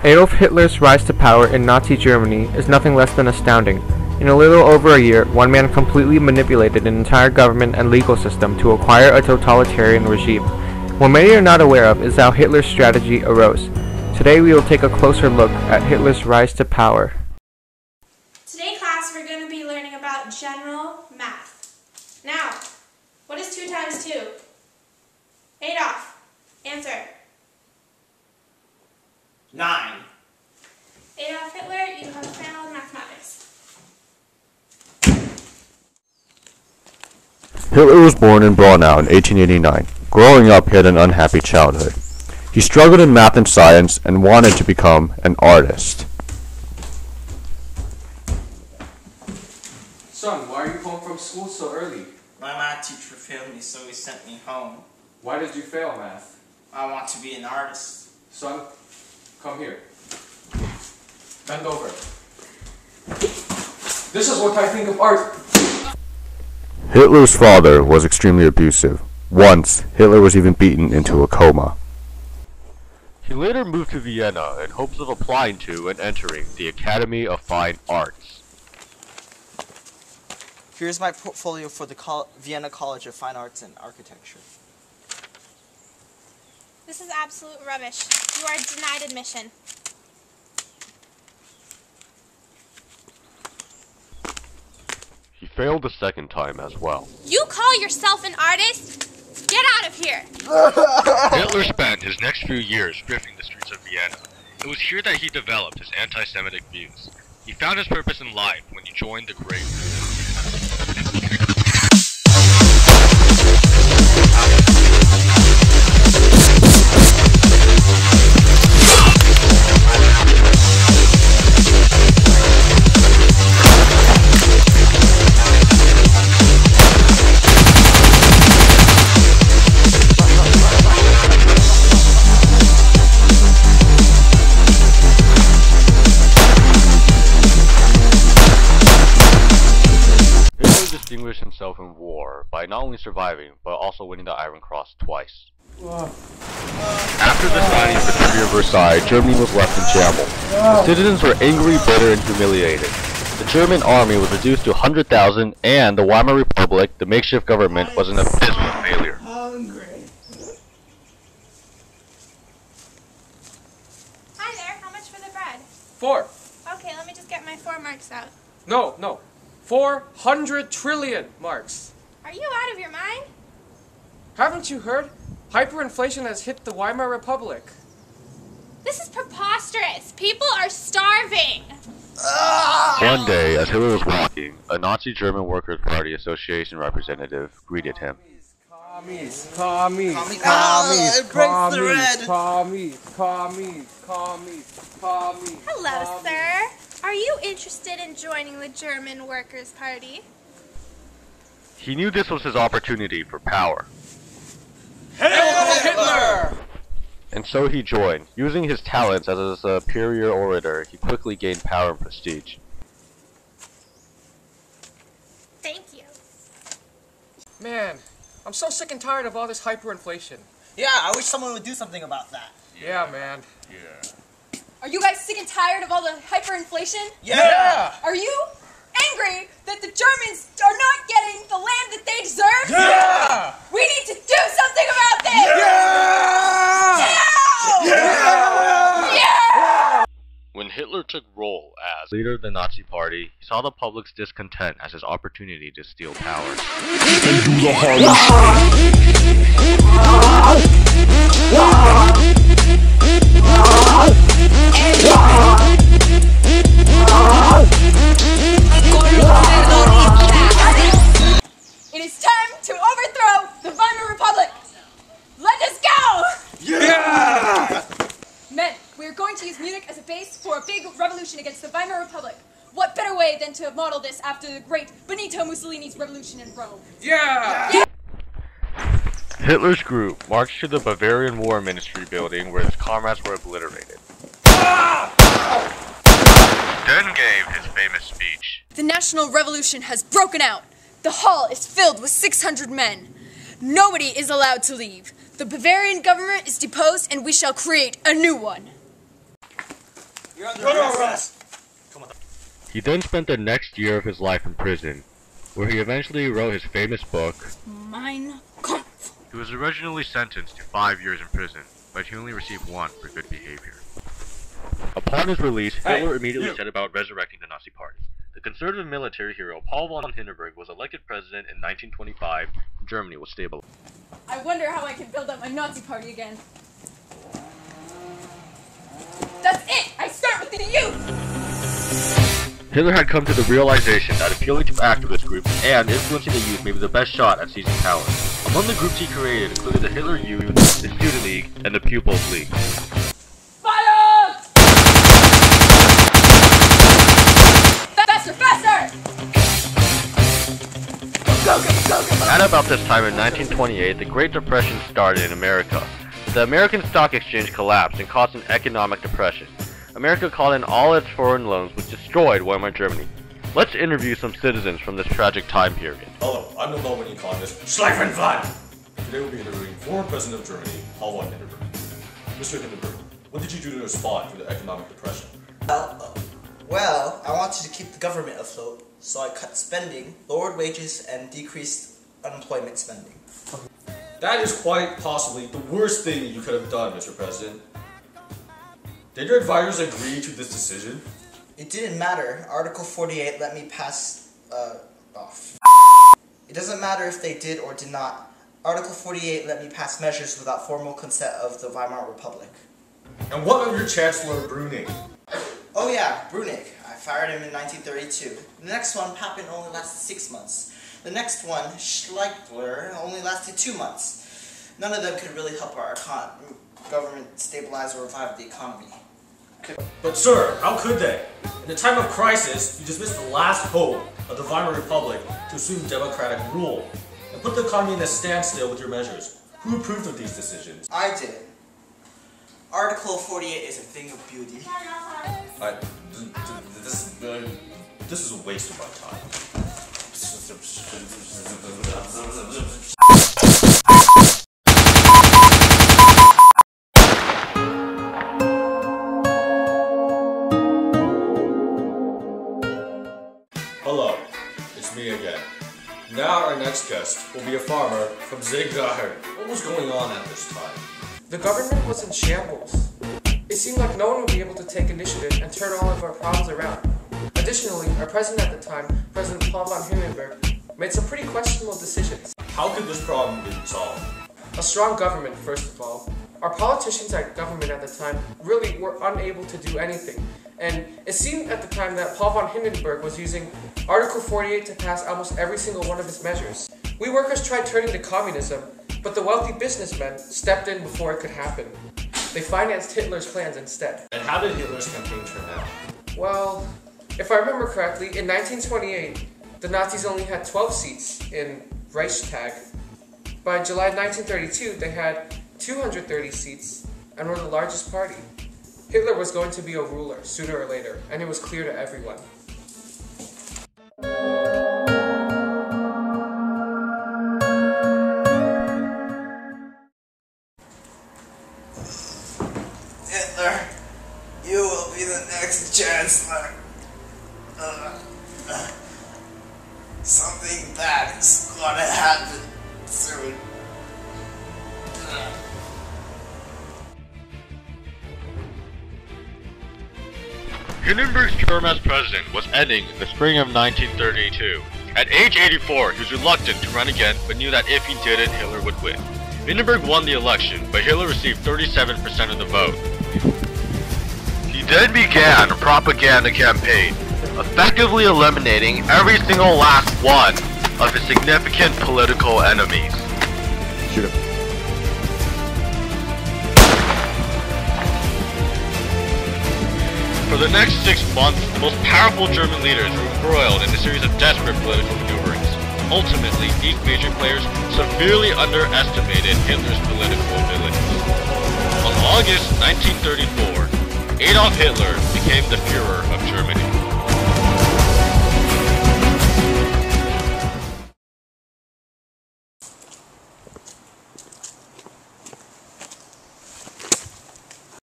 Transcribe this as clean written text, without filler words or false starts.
Adolf Hitler's rise to power in Nazi Germany is nothing less than astounding. In a little over a year, one man completely manipulated an entire government and legal system to acquire a totalitarian regime. What many are not aware of is how Hitler's strategy arose. Today we will take a closer look at Hitler's rise to power. Today, class, we're going to be learning about general math. Now, what is 2 times 2? Adolf, answer. 9. Adolf Hitler, you have failed mathematics. Hitler was born in Braunau in 1889. Growing up, he had an unhappy childhood. He struggled in math and science and wanted to become an artist. Son, why are you home from school so early? My math teacher failed me, so he sent me home. Why did you fail math? I want to be an artist. Son, come here. Bend over. This is what I think of art. Hitler's father was extremely abusive. Once, Hitler was even beaten into a coma. He later moved to Vienna in hopes of applying to and entering the Academy of Fine Arts. Here's my portfolio for the Vienna College of Fine Arts and Architecture. This is absolute rubbish. You are denied admission. He failed the second time as well. You call yourself an artist? Get out of here! Hitler spent his next few years drifting the streets of Vienna. It was here that he developed his anti-Semitic views. He found his purpose in life when he joined the Great Movement. Distinguished himself in war by not only surviving, but also winning the Iron Cross twice. After the signing of the Treaty of Versailles, Germany was left in shambles. The citizens were angry, bitter, and humiliated. The German army was reduced to 100,000, and the Weimar Republic, the makeshift government, was an abysmal failure. Hi there, how much for the bread? 4. Okay, let me just get my 4 marks out. No. 400 trillion marks. Are you out of your mind? Haven't you heard? Hyperinflation has hit the Weimar Republic. This is preposterous. People are starving. One day, as Hitler was walking, a Nazi German Workers' Party Association representative greeted him. Commies. Hello, sir. Are you interested in joining the German Workers' Party? He knew this was his opportunity for power. Hail Hitler! And so he joined. Using his talents as a superior orator, he quickly gained power and prestige. Thank you. Man, I'm so sick and tired of all this hyperinflation. Yeah, I wish someone would do something about that. Yeah, man. Are you guys sick and tired of all the hyperinflation? Yeah! Are you angry that the Germans are not getting the land that they deserve? Yeah! We need to do something about this! Yeah! When Hitler took role as leader of the Nazi Party, he saw the public's discontent as his opportunity to steal power. It is time to overthrow the Weimar Republic! Let us go! Yeah! Men, we are going to use Munich as a base for a big revolution against the Weimar Republic. What better way than to model this after the great Benito Mussolini's revolution in Rome? Yeah! Hitler's group marched to the Bavarian War Ministry building where his comrades were obliterated. Then gave his famous speech. The national revolution has broken out. The hall is filled with 600 men. Nobody is allowed to leave. The Bavarian government is deposed and we shall create a new one. You're under arrest. He then spent the next year of his life in prison, where he eventually wrote his famous book, Mein Kampf. He was originally sentenced to 5 years in prison, but he only received 1 for good behavior. Upon his release, Hitler immediately set about resurrecting the Nazi Party. The conservative military hero Paul von Hindenburg was elected president in 1925, and Germany was stabilized. I wonder how I can build up my Nazi party again. That's it! I start with the youth! Hitler had come to the realization that appealing to activist groups and influencing the youth may be the best shot at seizing power. Among the groups he created included the Hitler Youth, the Student League, and the Pupils League. Fire! Faster, faster! At about this time in 1928, the Great Depression started in America. The American Stock Exchange collapsed and caused an economic depression. America called in all its foreign loans, which destroyed Weimar Germany. Let's interview some citizens from this tragic time period. Hello, I'm the Nobel economist Schleifenfan. Today we'll be interviewing former President of Germany, Paul von Hindenburg. Mr. Hindenburg, what did you do to respond to the economic depression? Well, I wanted to keep the government afloat, so I cut spending, lowered wages, and decreased unemployment spending. That is quite possibly the worst thing you could have done, Mr. President. Did your advisors agree to this decision? It didn't matter. Article 48 let me pass, It doesn't matter if they did or did not. Article 48 let me pass measures without formal consent of the Weimar Republic. And what of your Chancellor Brüning? Oh yeah, Brüning. I fired him in 1932. The next one, Papen, only lasted 6 months. The next one, Schleicher, only lasted 2 months. None of them could really help our government stabilize or revive the economy. But sir, how could they? In a time of crisis, you dismissed the last hope of the Weimar Republic to assume democratic rule and put the economy in a standstill with your measures. Who approved of these decisions? I did. Article 48 is a thing of beauty. This is a waste of my time. Hello, it's me again. Now our next guest will be a farmer from Ziegler. What was going on at this time? The government was in shambles. It seemed like no one would be able to take initiative and turn all of our problems around. Additionally, our president at the time, President Paul von Hindenburg, made some pretty questionable decisions. How could this problem be solved? A strong government, first of all. Our politicians at government at the time really were unable to do anything. And it seemed at the time that Paul von Hindenburg was using Article 48 to pass almost every single one of his measures. We workers tried turning to communism, but the wealthy businessmen stepped in before it could happen. They financed Hitler's plans instead. And how did Hitler's campaign turn out? Well, if I remember correctly, in 1928, the Nazis only had 12 seats in Reichstag. By July 1932, they had 230 seats and were the largest party. Hitler was going to be a ruler sooner or later, and it was clear to everyone. Hitler, you will be the next chancellor. Something bad is gonna happen soon. Hindenburg's term as president was ending in the spring of 1932. At age 84, he was reluctant to run again, but knew that if he didn't, Hitler would win. Hindenburg won the election, but Hitler received 37% of the vote. He then began a propaganda campaign, effectively eliminating every single last one of his significant political enemies. Shoot him. For the next 6 months, the most powerful German leaders were embroiled in a series of desperate political maneuverings. Ultimately, these major players severely underestimated Hitler's political abilities. On August 1934, Adolf Hitler became the Führer of Germany.